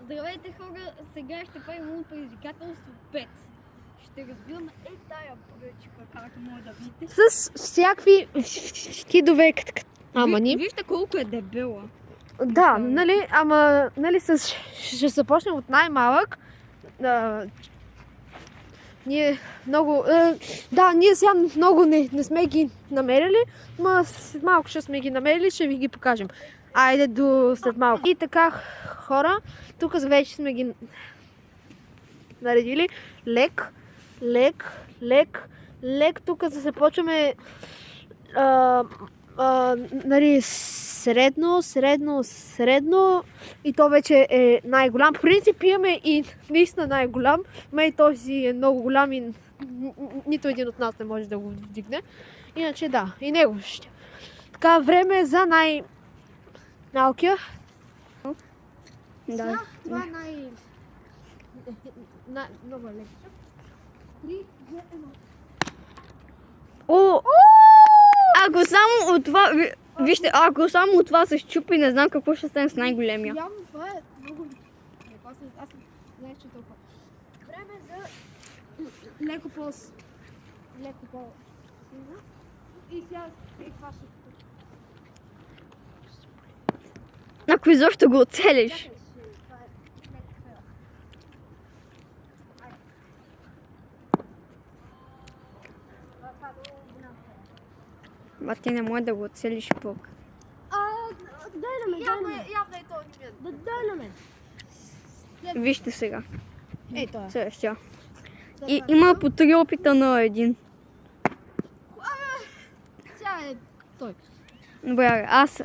Здравейте хора, сега ще правим едно предизвикателство 5. Ще разбиваме тая пръчка, както може да видите. С всякакви видове камъни. Вижте колко е дебела. Да, нали, ама нали, ще започнем от най-малък. Ние много... да, ние сега много не сме ги намерили, но след малко ще сме ги намерили, ще ви ги покажем. Айде до след малко. И така, хора, тук вече сме ги наредили. Лек. Тук започваме нали, средно и то вече е най-голям. В принцип имаме и наистина най-голям, но и този е много голям и нито един от нас не може да го вдигне. Иначе да, и него ще. Така, време е за най-малкия. Да. Това е много леко. 3, 2, 1. О! Ако само от това, вижте, ако само от това се щупи, не знам какво ще стане с най-големия. Явно това е много леко. Аз знаеш, че толкова. Време за леко и сега това ще... Ако изобщо го оцелиш. Ма ти не може да го оцелиш пък. Дай на мен, явно е то дай на мен. Вижте сега. Ей, това е. Сега. И има по 3 опита на един. Сега е той. Добре, аз